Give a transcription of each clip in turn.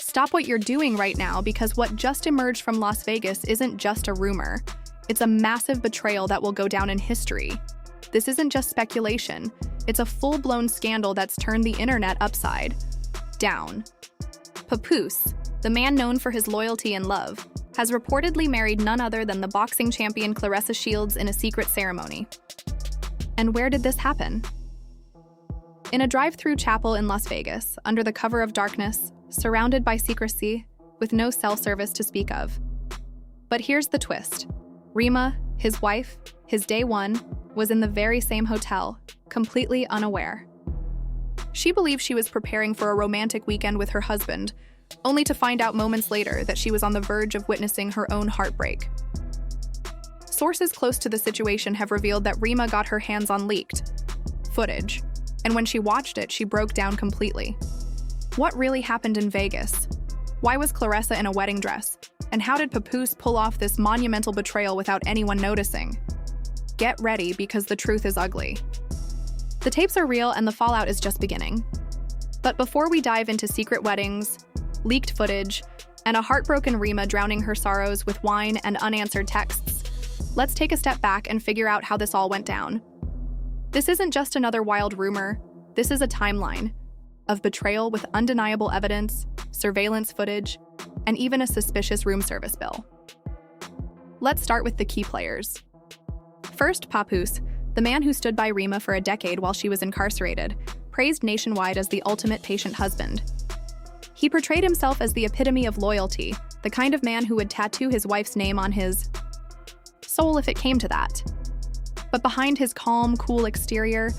Stop what you're doing right now, because what just emerged from Las Vegas isn't just a rumor. It's a massive betrayal that will go down in history. This isn't just speculation. It's a full-blown scandal that's turned the internet upside down. Papoose, the man known for his loyalty and love, has reportedly married none other than the boxing champion Claressa Shields in a secret ceremony. And where did this happen? In a drive-through chapel in Las Vegas, under the cover of darkness, surrounded by secrecy, with no cell service to speak of. But here's the twist. Remy, his wife, his day one, was in the very same hotel, completely unaware. She believed she was preparing for a romantic weekend with her husband, only to find out moments later that she was on the verge of witnessing her own heartbreak. Sources close to the situation have revealed that Remy got her hands on leaked footage, and when she watched it, she broke down completely. What really happened in Vegas? Why was Claressa in a wedding dress? And how did Papoose pull off this monumental betrayal without anyone noticing? Get ready, because the truth is ugly. The tapes are real and the fallout is just beginning. But before we dive into secret weddings, leaked footage, and a heartbroken Remy drowning her sorrows with wine and unanswered texts, let's take a step back and figure out how this all went down. This isn't just another wild rumor. This is a timeline of betrayal with undeniable evidence, surveillance footage, and even a suspicious room service bill. Let's start with the key players. First, Papoose, the man who stood by Remy for a decade while she was incarcerated, praised nationwide as the ultimate patient husband. He portrayed himself as the epitome of loyalty, the kind of man who would tattoo his wife's name on his soul if it came to that. But behind his calm, cool exterior,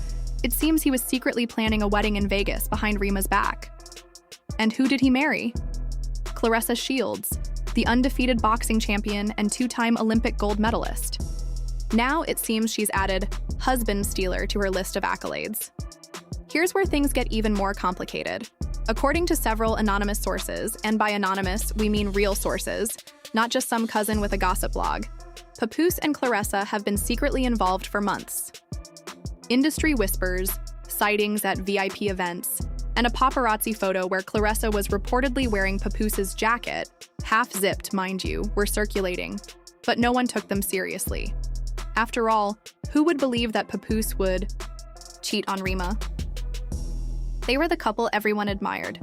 it seems he was secretly planning a wedding in Vegas behind Remy's back. And who did he marry? Claressa Shields, the undefeated boxing champion and two-time Olympic gold medalist. Now it seems she's added husband stealer to her list of accolades. Here's where things get even more complicated. According to several anonymous sources, and by anonymous, we mean real sources, not just some cousin with a gossip blog, Papoose and Claressa have been secretly involved for months. Industry whispers, sightings at VIP events, and a paparazzi photo where Claressa was reportedly wearing Papoose's jacket, half-zipped, mind you, were circulating, but no one took them seriously. After all, who would believe that Papoose would cheat on Remy? They were the couple everyone admired,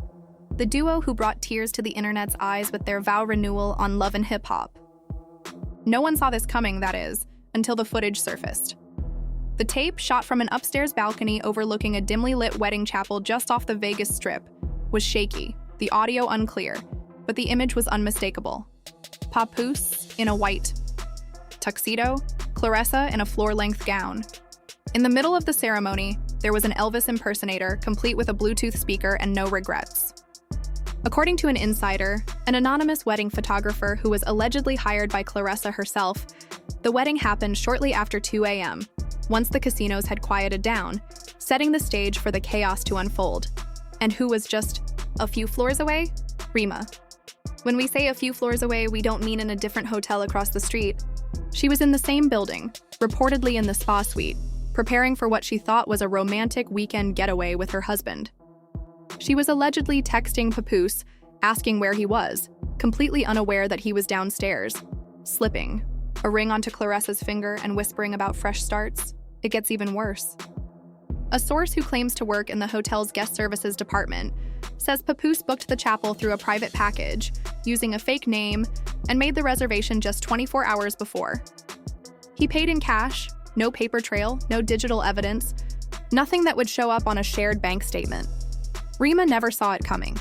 the duo who brought tears to the internet's eyes with their vow renewal on Love and Hip Hop. No one saw this coming, that is, until the footage surfaced. The tape, shot from an upstairs balcony overlooking a dimly lit wedding chapel just off the Vegas Strip, was shaky, the audio unclear, but the image was unmistakable. Papoose in a white tuxedo, Claressa in a floor-length gown. In the middle of the ceremony, there was an Elvis impersonator, complete with a Bluetooth speaker and no regrets. According to an insider, an anonymous wedding photographer who was allegedly hired by Claressa herself, the wedding happened shortly after 2 a.m., once the casinos had quieted down, setting the stage for the chaos to unfold. And who was just a few floors away? Remy. When we say a few floors away, we don't mean in a different hotel across the street. She was in the same building, reportedly in the spa suite, preparing for what she thought was a romantic weekend getaway with her husband. She was allegedly texting Papoose, asking where he was, completely unaware that he was downstairs, slipping a ring onto Claressa's finger and whispering about fresh starts. It gets even worse. A source who claims to work in the hotel's guest services department says Papoose booked the chapel through a private package, using a fake name, and made the reservation just 24 hours before. He paid in cash, no paper trail, no digital evidence, nothing that would show up on a shared bank statement. Remy never saw it coming.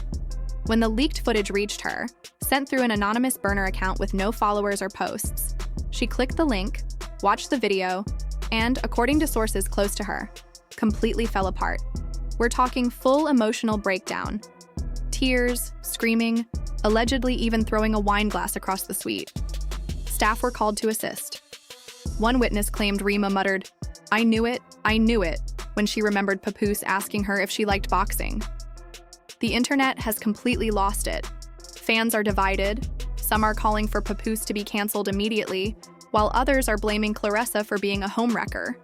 When the leaked footage reached her, sent through an anonymous burner account with no followers or posts, she clicked the link, watched the video, and, according to sources close to her, completely fell apart. We're talking full emotional breakdown. Tears, screaming, allegedly even throwing a wine glass across the suite. Staff were called to assist. One witness claimed Remy muttered, I knew it," when she remembered Papoose asking her if she liked boxing. The internet has completely lost it. Fans are divided. Some are calling for Papoose to be canceled immediately, while others are blaming Claressa for being a homewrecker.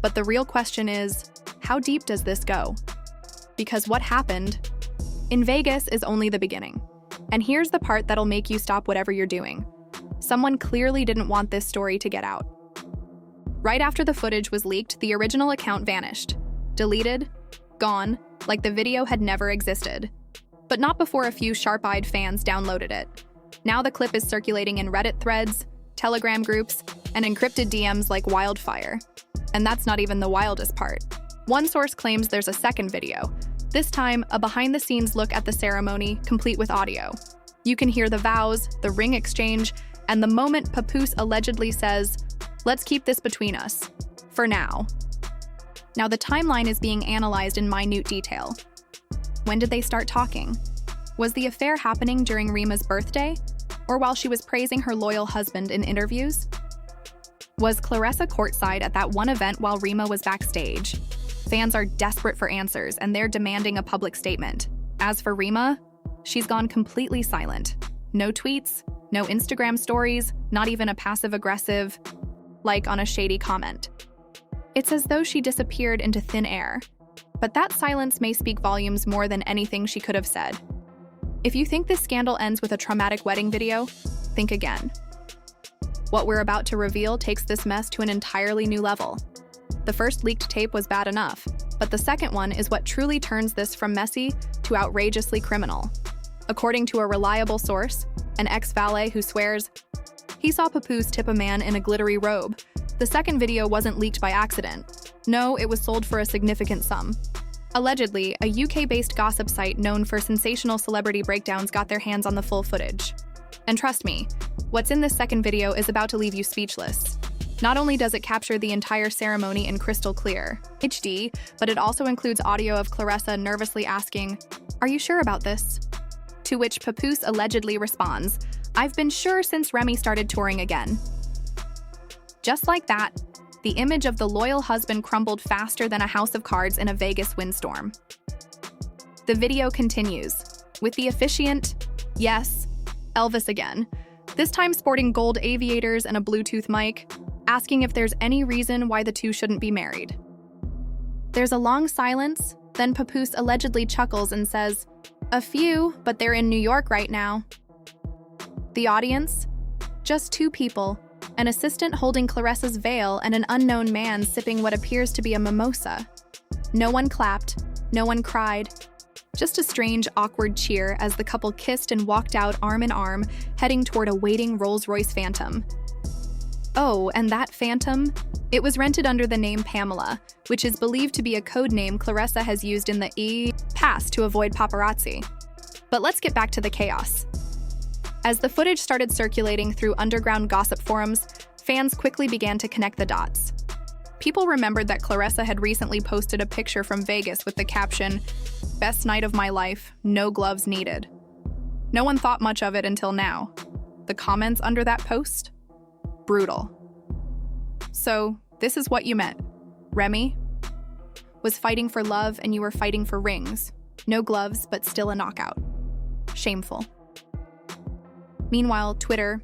But the real question is, how deep does this go? Because what happened In Vegas is only the beginning. And here's the part that'll make you stop whatever you're doing. Someone clearly didn't want this story to get out. Right after the footage was leaked, the original account vanished. Deleted, gone, like the video had never existed. But not before a few sharp-eyed fans downloaded it. Now the clip is circulating in Reddit threads, Telegram groups, and encrypted DMs like wildfire. And that's not even the wildest part. One source claims there's a second video. This time, a behind-the-scenes look at the ceremony, complete with audio. You can hear the vows, the ring exchange, and the moment Papoose allegedly says, "Let's keep this between us. For now." Now the timeline is being analyzed in minute detail. When did they start talking? Was the affair happening during Rema's birthday? Or while she was praising her loyal husband in interviews? Was Claressa courtside at that one event while Rema was backstage? Fans are desperate for answers, and they're demanding a public statement. As for Rema, she's gone completely silent. No tweets, no Instagram stories, not even a passive-aggressive like on a shady comment. It's as though she disappeared into thin air. But that silence may speak volumes more than anything she could have said. If you think this scandal ends with a traumatic wedding video, think again. What we're about to reveal takes this mess to an entirely new level. The first leaked tape was bad enough, but the second one is what truly turns this from messy to outrageously criminal. According to a reliable source, an ex-valet who swears he saw Papoose tip a man in a glittery robe, the second video wasn't leaked by accident. No, it was sold for a significant sum. Allegedly, a UK-based gossip site known for sensational celebrity breakdowns got their hands on the full footage. And trust me, what's in this second video is about to leave you speechless. Not only does it capture the entire ceremony in crystal clear HD, but it also includes audio of Claressa nervously asking, "Are you sure about this?" To which Papoose allegedly responds, "I've been sure since Remy started touring again." Just like that, the image of the loyal husband crumbled faster than a house of cards in a Vegas windstorm. The video continues, with the officiant, yes, Elvis again, this time sporting gold aviators and a Bluetooth mic, asking if there's any reason why the two shouldn't be married. There's a long silence, then Papoose allegedly chuckles and says, "A few, but they're in New York right now." The audience? Just two people, an assistant holding Claressa's veil and an unknown man sipping what appears to be a mimosa. No one clapped, no one cried. Just a strange, awkward cheer as the couple kissed and walked out arm in arm, heading toward a waiting Rolls-Royce Phantom. Oh, and that Phantom? It was rented under the name Pamela, which is believed to be a code name Claressa has used in the past to avoid paparazzi. But let's get back to the chaos. As the footage started circulating through underground gossip forums, fans quickly began to connect the dots. People remembered that Claressa had recently posted a picture from Vegas with the caption, "Best night of my life, no gloves needed." No one thought much of it until now. The comments under that post? Brutal. So, this is what you meant. Remy was fighting for love and you were fighting for rings. No gloves, but still a knockout. Shameful. Meanwhile, Twitter,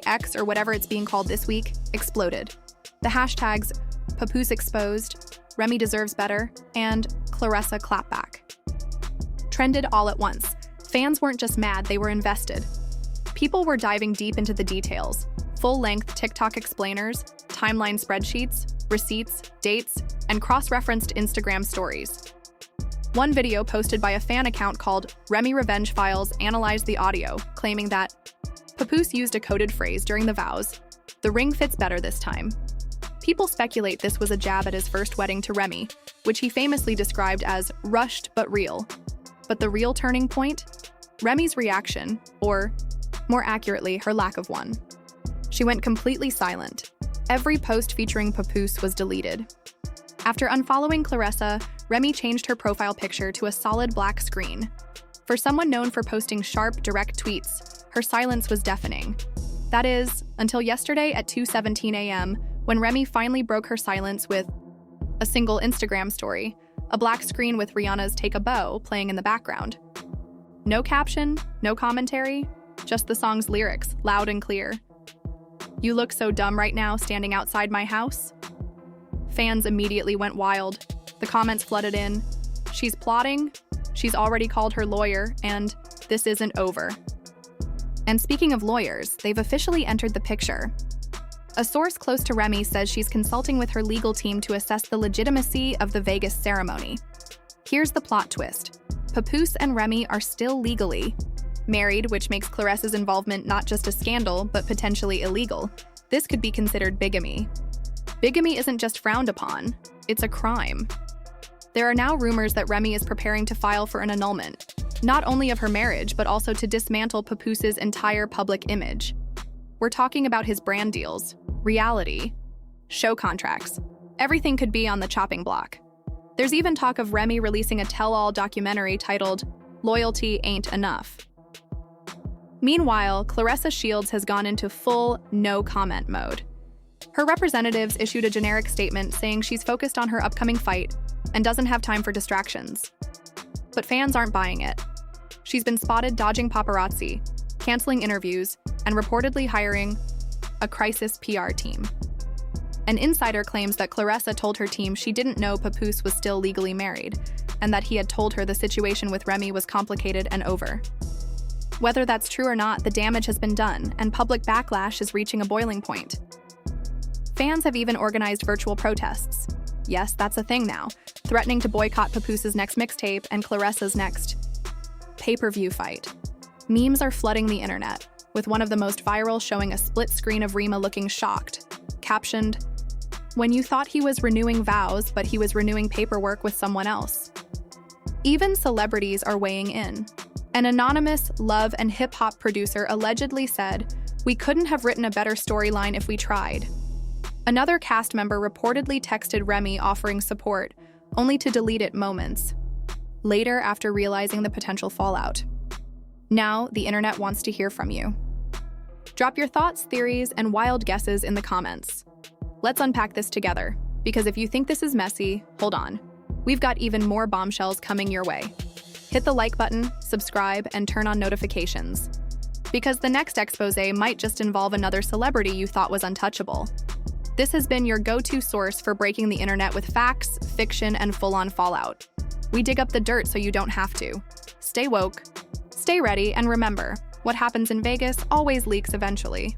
X or whatever it's being called this week, exploded. The hashtags Papoose exposed, Remy deserves better, and Claressa clapback trended all at once. Fans weren't just mad, they were invested. People were diving deep into the details. Full-length TikTok explainers, timeline spreadsheets, receipts, dates, and cross-referenced Instagram stories. One video posted by a fan account called Remy Revenge Files analyzed the audio, claiming that Papoose used a coded phrase during the vows, "The ring fits better this time." People speculate this was a jab at his first wedding to Remy, which he famously described as rushed but real. But the real turning point? Remy's reaction, or more accurately, her lack of one. She went completely silent. Every post featuring Papoose was deleted. After unfollowing Claressa, Remy changed her profile picture to a solid black screen. For someone known for posting sharp, direct tweets, her silence was deafening. That is, until yesterday at 2:17 a.m., when Remy finally broke her silence with a single Instagram story, a black screen with Rihanna's Take a Bow playing in the background. No caption, no commentary, just the song's lyrics, loud and clear. "You look so dumb right now standing outside my house." Fans immediately went wild. The comments flooded in. "She's plotting? She's already called her lawyer, and this isn't over. And speaking of lawyers, they've officially entered the picture. A source close to Remy says she's consulting with her legal team to assess the legitimacy of the Vegas ceremony. Here's the plot twist. Papoose and Remy are still legally married, which makes Claressa's involvement not just a scandal, but potentially illegal. This could be considered bigamy. Bigamy isn't just frowned upon, it's a crime. There are now rumors that Remy is preparing to file for an annulment, not only of her marriage, but also to dismantle Papoose's entire public image. We're talking about his brand deals, reality, show contracts. Everything could be on the chopping block. There's even talk of Remy releasing a tell-all documentary titled Loyalty Ain't Enough. Meanwhile, Claressa Shields has gone into full no-comment mode. Her representatives issued a generic statement saying she's focused on her upcoming fight and doesn't have time for distractions. But fans aren't buying it. She's been spotted dodging paparazzi, canceling interviews, and reportedly hiring a crisis PR team. An insider claims that Claressa told her team she didn't know Papoose was still legally married, and that he had told her the situation with Remy was complicated and over. Whether that's true or not, the damage has been done, and public backlash is reaching a boiling point. Fans have even organized virtual protests. Yes, that's a thing now, threatening to boycott Papoose's next mixtape and Claressa's next pay-per-view fight. Memes are flooding the internet, with one of the most viral showing a split screen of Remy Ma looking shocked, captioned, "When you thought he was renewing vows, but he was renewing paperwork with someone else." Even celebrities are weighing in. An anonymous love and hip-hop producer allegedly said, "We couldn't have written a better storyline if we tried." Another cast member reportedly texted Remy offering support, only to delete it moments later after realizing the potential fallout. Now, the internet wants to hear from you. Drop your thoughts, theories, and wild guesses in the comments. Let's unpack this together, because if you think this is messy, hold on. We've got even more bombshells coming your way. Hit the like button, subscribe, and turn on notifications, because the next expose might just involve another celebrity you thought was untouchable. This has been your go-to source for breaking the internet with facts, fiction, and full-on fallout. We dig up the dirt so you don't have to. Stay woke, stay ready, and remember, what happens in Vegas always leaks eventually.